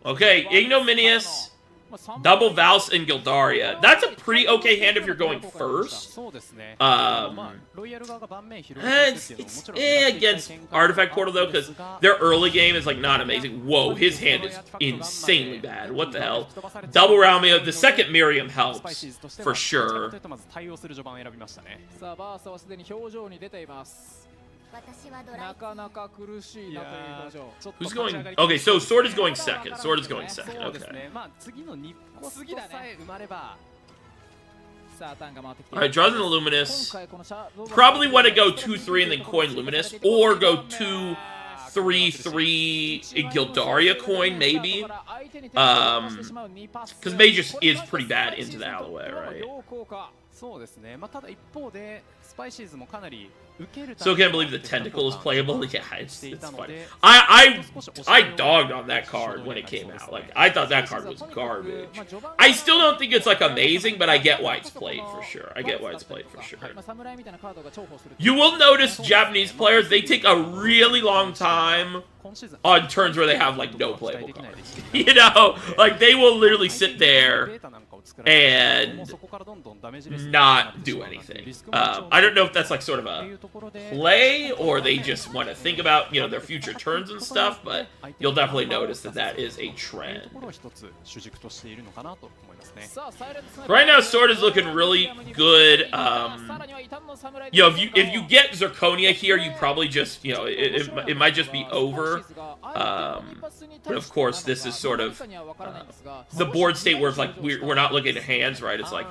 Okay, Ignominious, double Valse, and Gildaria. That's a pretty okay hand if you're going first. It's against Artifact Portal, though, because their early game is, like, not amazing. Whoa, his hand is insanely bad. What the hell? Double Ralmia. The second Miriam helps, for sure. Who's going? Okay, so Sword is going second. Sword is going second. Okay. Alright, draws in the Luminous. Probably want to go 2-3 and then coin Luminous. Or go 2-3-3 Gildaria coin, maybe. Because Magus is pretty bad into the Alloy, right? So I can't believe the Tentacle is playable. Yeah, it's funny. I dogged on that card when it came out. Like, I thought that card was garbage. I still don't think it's, like, amazing, but I get why it's played for sure. You will notice Japanese players, they take a really long time on turns where they have, like, no playable cards. You know? Like, they will literally sit there and not do anything. I don't know if that's, like, sort of a play, or they just want to think about, you know, their future turns and stuff, but you'll definitely notice that that is a trend. Right now, Sword is looking really good. You know, if you get Zirconia here, you probably just, you know, it might just be over. But of course, this is sort of the board state where it's like we're not looking at hands, right? It's like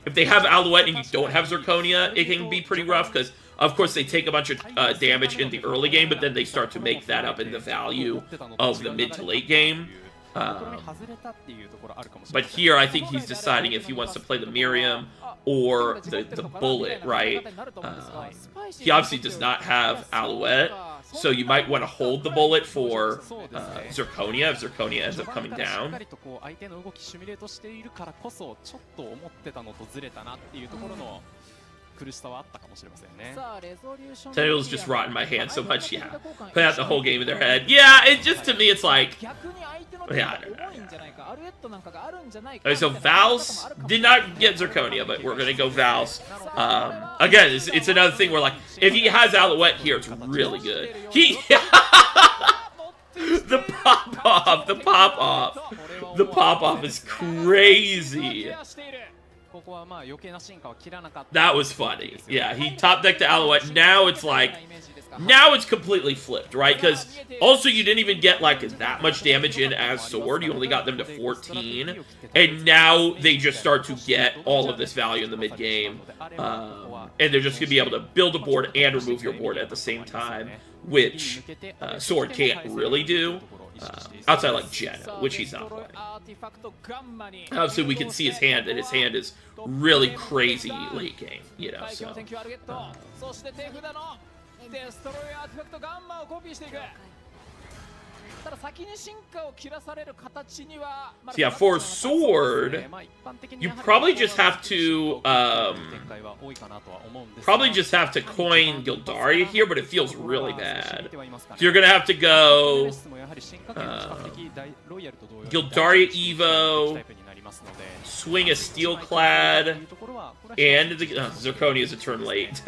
if they have Alouette and you don't have Zirconia, it can be pretty rough because, of course, they take a bunch of damage in the early game, but then they start to make that up in the value of the mid to late game. But here, I think he's deciding if he wants to play the Miriam or the Bullet, right? He obviously does not have Alouette, so you might want to hold the Bullet for Zirconia if Zirconia ends up coming down. Tentacles just rot in my hand so much, yeah. Play out the whole game in their head. Yeah, it just, to me, it's like... Yeah, I don't know. Yeah. Okay, so Valse did not get Zirconia, but we're going to go Valse. Again, it's another thing where, like, if he has Alouette here, it's really good. The pop-off! The pop-off is crazy! That was funny. Yeah, he top decked the Alouette. Now it's like, now it's completely flipped, right? Because also you didn't even get like that much damage in as Sword. You only got them to 14, and now they just start to get all of this value in the mid game, and they're just gonna be able to build a board and remove your board at the same time, which Sword can't really do. Outside like Jenna, which he's not playing. Obviously, we can see his hand, and his hand is really crazy late game, you know, so... So yeah, for Sword, you probably just have to coin Gildaria here, but it feels really bad. So you're gonna have to go Gildaria Evo, swing a Steelclad, and the Zirconia is a turn late.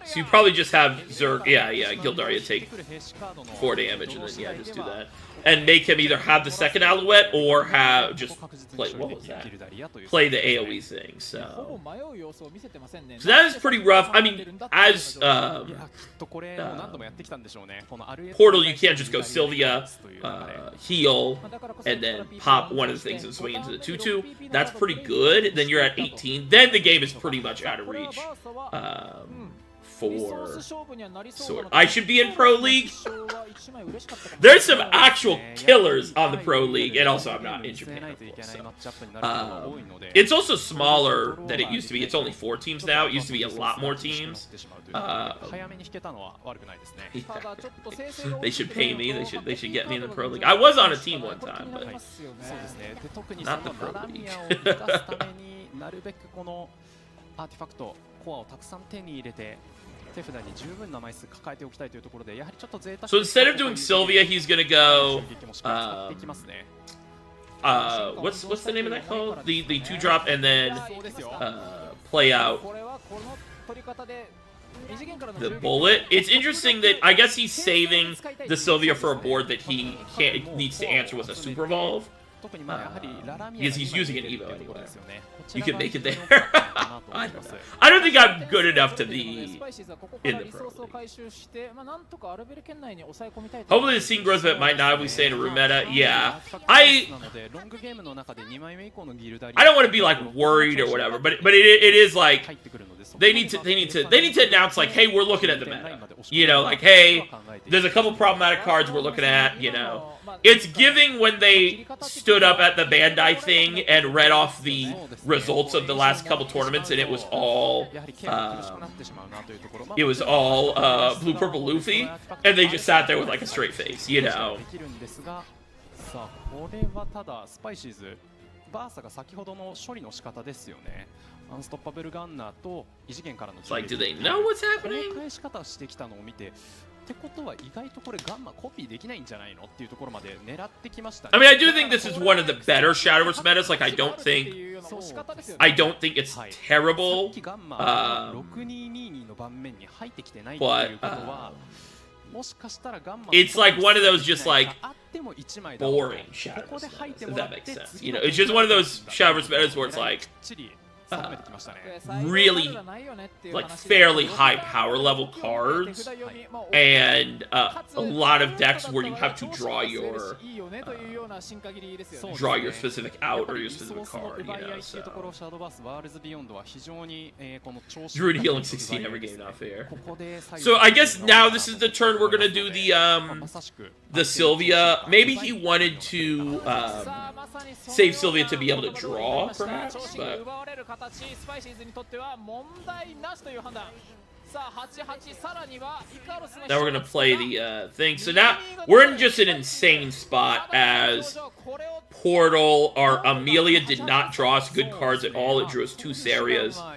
So you probably just have Gildaria take 4 damage and then just do that. And make him either have the second Alouette or have just play play the AoE thing, so that is pretty rough. I mean, as Portal, you can't just go Sylvia, heal, and then pop one of the things and swing into the 2/2. That's pretty good. Then you're at 18. Then the game is pretty much out of reach for Sword. I should be in Pro League. There's some actual killers on the Pro League, and also I'm not in Japan, of course, so. It's also smaller than it used to be. It's only 4 teams now. It used to be a lot more teams. Yeah. They should pay me. They should get me in the Pro League. I was on a team one time, but not the Pro League. So instead of doing Sylvia, he's gonna go. What's the name of that called? The 2-drop and then play out the bullet. It's interesting that I guess he's saving the Sylvia for a board that he needs to answer with a Super Evolve. Because he's using an Evo anyway. You can make it there. I don't think I'm good enough to be in the Pro League. Hopefully the scene grows, but it might not. We say in a room meta. Yeah. I don't want to be like worried or whatever, but it is like they need to announce like, hey, we're looking at the meta. You know, like, hey, there's a couple problematic cards we're looking at, you know. It's giving when they stood up at the Bandai thing and read off the results of the last couple tournaments, and it was all blue purple Luffy, and they just sat there with like a straight face, you know. It's like, do they know what's happening? I mean, I do think this is one of the better Shadowverse metas. Like, I don't think it's terrible. But it's like one of those just like boring Shadowverse metas, if that makes sense. You know, it's just one of those Shadowverse metas where it's like really like fairly high power level cards, and a lot of decks where you have to draw your specific out or your specific card, you know. So Druid healing 16 every game, not fair. So I guess now this is the turn we're gonna do the Sylvia. Maybe he wanted to save Sylvia to be able to draw, perhaps, but now we're gonna play the thing. So now we're in just an insane spot as Portal, our Amelia did not draw us good cards at all. It drew us 2 Sarias. So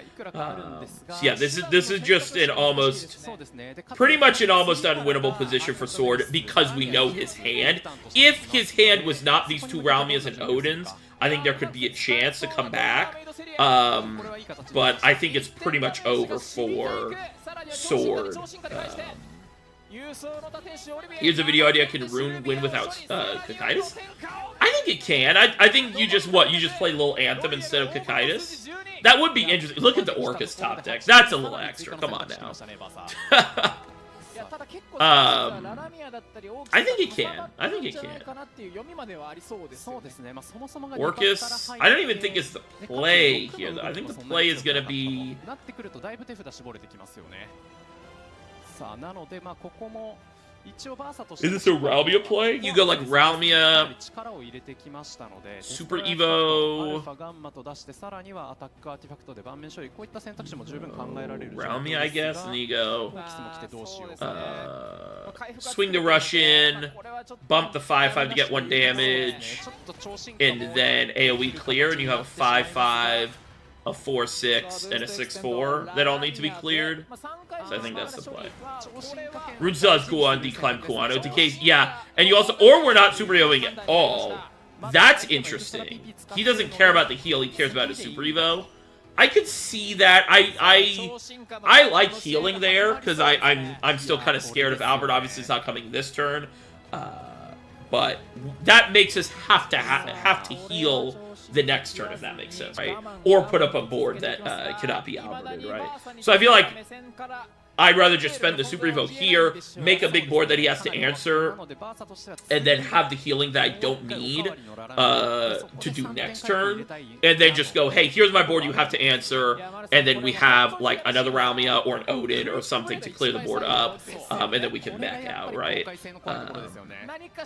yeah, this is just an pretty much an almost unwinnable position for Sword because we know his hand. If his hand was not these 2 Ralmias and Odins, I think there could be a chance to come back. But I think it's pretty much over for Sword. Here's a video idea: can Rune win without Cocytus? I think it can. I think you just play little Anthem instead of Cocytus. That would be interesting. Look at the Orcus top deck. That's a little extra. Come on now. I think it can. I think it can. Orcus, I don't even think it's the play here, though. I think the play is going to be... Is this a Ralmia play? You go like Ralmia, Super Evo, Ralmia, I guess, and then you go swing the Russian, bump the 5/5 to get 1 damage, and then AoE clear, and you have a 5/5, a 4/6, and a 6/4 that all need to be cleared. So I think that's the play. Rune does go on declimb Kuano. Decays, yeah. And you also, or we're not super Evoing at all. That's interesting. He doesn't care about the heal, he cares about his Super Evo. I could see that. I like healing there, because I'm still kind of scared of Albert. Obviously it's not coming this turn. But that makes us have to heal the next turn, if that makes sense, right? Or put up a board that cannot be Alberted, right? So I feel like I'd rather just spend the Super Evo here, make a big board that he has to answer, and then have the healing that I don't need to do next turn, and then just go, hey, here's my board you have to answer, and then we have like another Ralmia or an Odin or something to clear the board up, and then we can mech out, right?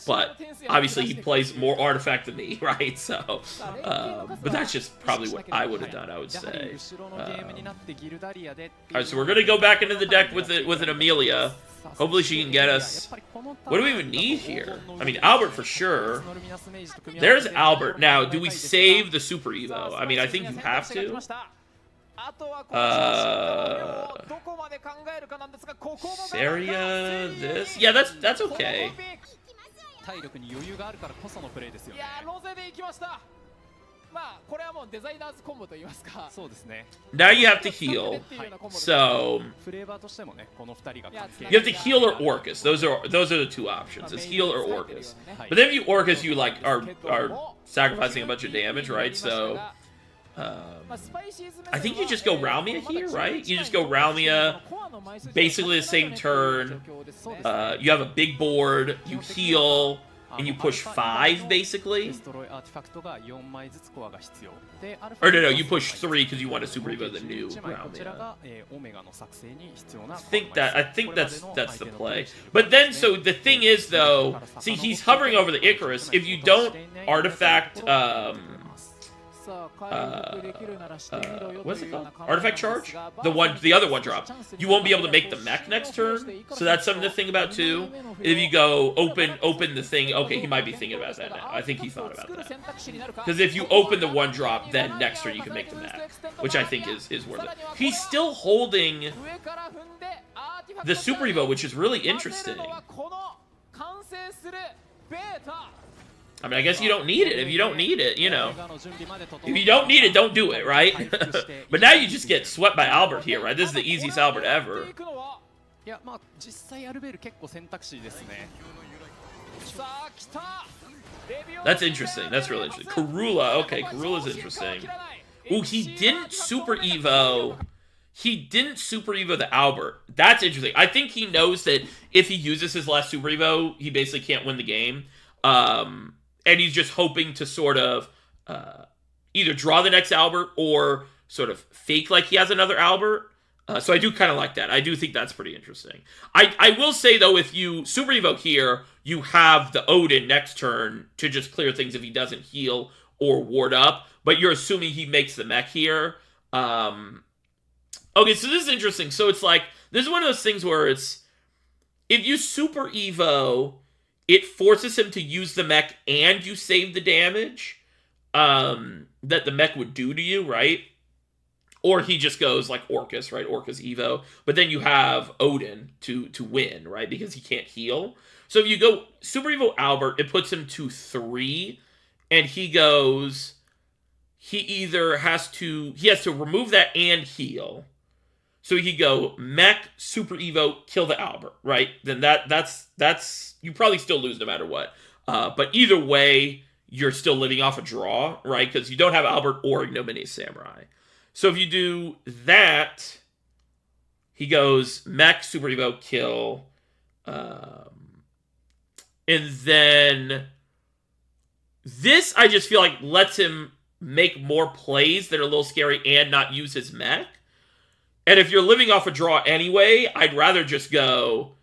But obviously he plays more Artifact than me, right? So, but that's just probably what I would have done, I would say. Alright, so we're going to go back into the deck with an Amelia. Hopefully she can get us... What do we even need here? I mean, Albert for sure. There's Albert. Now, do we save the Super Evo? I mean, I think you have to. Saria, this? Yeah, that's okay. Now you have to heal. So you have to heal or Orcus. Those are the two options. It's heal or Orcus. But then if you Orcus, you like are sacrificing a bunch of damage, right? So I think you just go Ralmia here, right? You just go Ralmia, basically the same turn. You have a big board, you heal, and you push 5, basically. Or no, you push 3 because you want to Super Evo the new Ralmia. I think that's the play. But then, so the thing is, though, see, he's hovering over the Icarus. If you don't artifact, what's it called? Artifact charge? The other one drop. You won't be able to make the mech next turn. So that's something to think about too. If you go open the thing, okay, he might be thinking about that now. I think he thought about that. Because if you open the one drop, then next turn you can make the mech, which I think is worth it. He's still holding the Super Evo, which is really interesting. I mean, I guess you don't need it. If you don't need it, you know. If you don't need it, don't do it, right? But now you just get swept by Albert here, right? This is the easiest Albert ever. That's interesting. That's really interesting. Karula. Okay, Karula's interesting. Ooh, he didn't Super Evo. He didn't Super Evo the Albert. That's interesting. I think he knows that if he uses his last Super Evo, he basically can't win the game. And he's just hoping to sort of either draw the next Albert or sort of fake like he has another Albert. So I do kind of like that. I do think that's pretty interesting. I will say, though, if you Super Evo here, you have the Odin next turn to just clear things if he doesn't heal or ward up. But you're assuming he makes the mech here. Okay, so this is interesting. So it's like, this is one of those things where it's, if you Super Evo, it forces him to use the mech and you save the damage that the mech would do to you, right? Or he just goes like Orcus, right? Orcus Evo. But then you have Odin to win, right? Because he can't heal. So if you go Super Evo Albert, it puts him to 3. And he goes, he has to remove that and heal. So he could go mech, Super Evo, kill the Albert, right? Then that's you probably still lose no matter what. But either way, you're still living off a draw, right? Because you don't have Albert or Ignominious Samurai. So if you do that, he goes mech, Super Evo, kill. And then this, I just feel like, lets him make more plays that are a little scary and not use his mech. And if you're living off a draw anyway, I'd rather just go,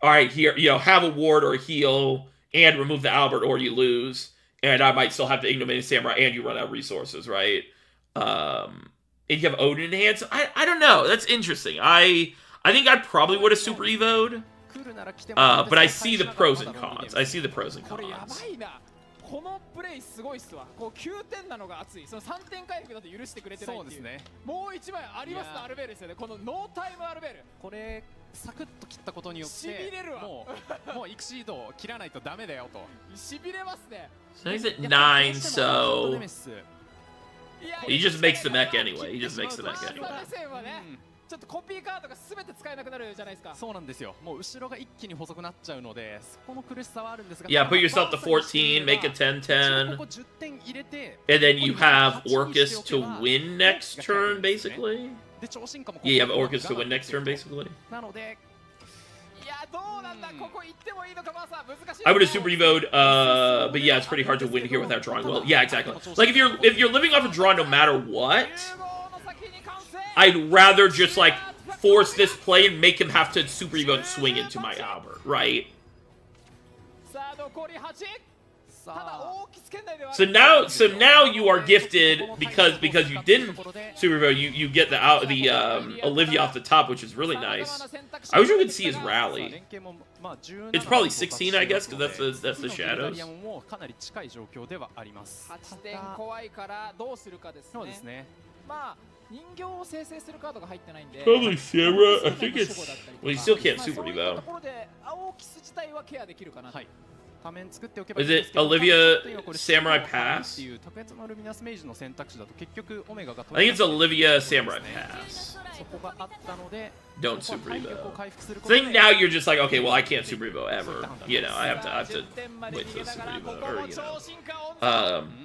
all right, here, have a ward or a heal and remove the Albert or you lose. And I might still have the Ignominious Samurai and you run out of resources, right? And you have Odin in hand. So I don't know. That's interesting. I think I probably would have Super Evo'd. But I see the pros and cons. So he's at 9, so he just makes the mech anyway. Yeah, put yourself to 14, make a 10-10. And then you have Orcus to win next turn, basically. Yeah, you have Orcus to win next turn, basically. I would have Super Evo'd, but yeah, it's pretty hard to win here without drawing well. Yeah, exactly. Like, if you're living off a draw no matter what, I'd rather just, like, force this play and make him have to Super Evo and swing into my Albert, right? So now you are gifted because you didn't Super Evo, you get the Olivia off the top, which is really nice. I wish we could see his rally. It's probably 16, I guess, because that's the shadows. Probably Samurai. I think it's. Well, you still can't Super Evo. Is it Olivia Samurai Pass? I think it's Olivia Samurai Pass. Don't Super Evo. I think now you're just like, okay, well, I can't Super Evo ever. You know, I have to wait till Super Evo, or, you know.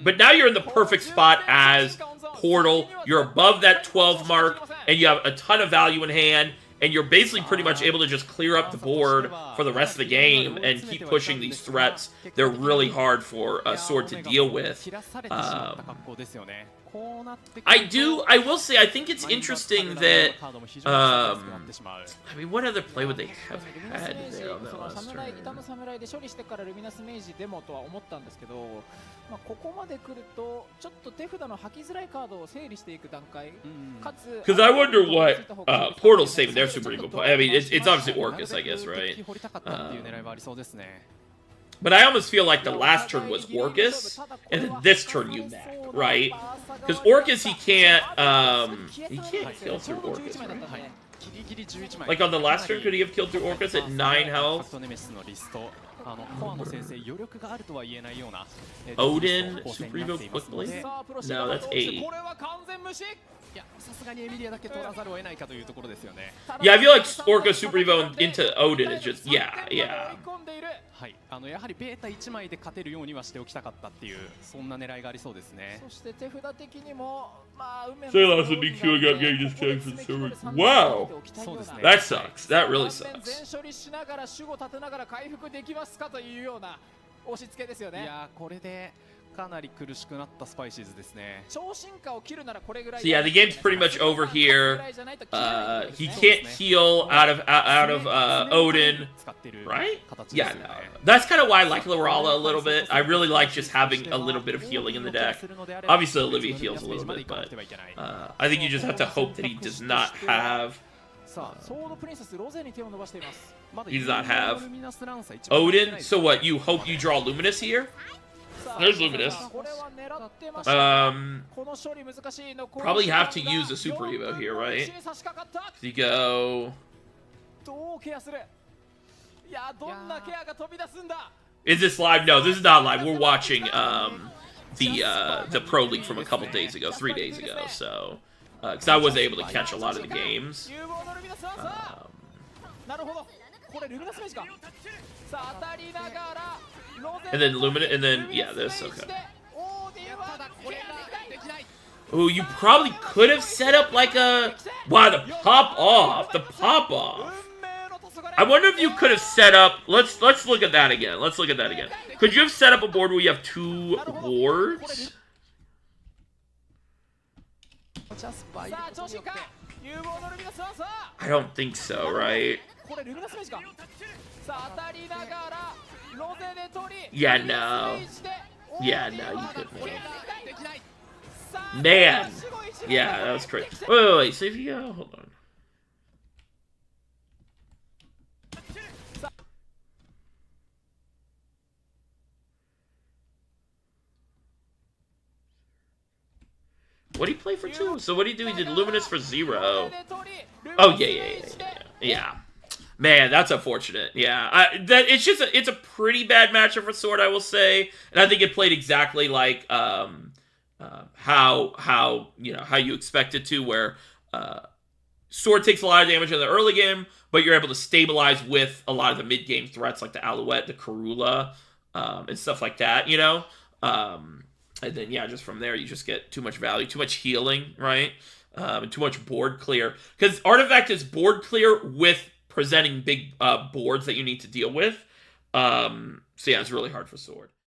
But now you're in the perfect spot as Portal. You're above that 12 mark, and you have a ton of value in hand. And you're basically pretty much able to just clear up the board for the rest of the game and keep pushing these threats. They're really hard for a Sword to deal with. I will say, I think it's interesting that, I mean, what other play would they have had there on that last turn? Because I wonder what Portal's saving their Super Evo play. I mean, it's obviously Orcus, I guess, right? But I almost feel like the last turn was Orcus, and then this turn you Mac, right? Because Orcus, he can't kill through Orcus, right? Like on the last turn, could he have killed through Orcus at 9 health? Odin, Super Evo quickly? No, that's 8. Yeah, I feel like Orca Super Evo into Odin is just, yeah. Say lots of DQing up getting this tank for the server. Wow! That sucks. That really sucks. So yeah, the game's pretty much over here. He can't heal out of Odin, right? Yeah, no. That's kind of why I like Lorala a little bit. I really like just having a little bit of healing in the deck. Obviously, Olivia heals a little bit, but I think you just have to hope that he does not have. He does not have Odin. So what? You hope you draw Luminous here? There's Luminous. Probably have to use a Super Evo here, right? You go. Is this live? No, this is not live. We're watching the Pro League from a couple days ago, 3 days ago. So, because I wasn't able to catch a lot of the games. And then Luminous, and then, yeah, this, okay. Ooh, you probably could have set up like a... Wow, the pop-off. The pop-off. I wonder if you could have set up... Let's look at that again. Let's look at that again. Could you have set up a board where you have 2 wards? I don't think so, right? Yeah, no. Yeah, no, you couldn't. Man! Yeah, that was crazy. Wait, so if you go... Hold on. What did he play for 2? So what did he do? He did Luminous for 0. Oh, yeah. Man, that's unfortunate. Yeah, it's a pretty bad matchup for Sword, I will say, and I think it played exactly like how you expect it to, where Sword takes a lot of damage in the early game, but you're able to stabilize with a lot of the mid game threats like the Alouette, the Karula, and stuff like that. You know, and then yeah, just from there you just get too much value, too much healing, right, and too much board clear, because Artifact is board clear with presenting big boards that you need to deal with. So yeah, it's really hard for Sword.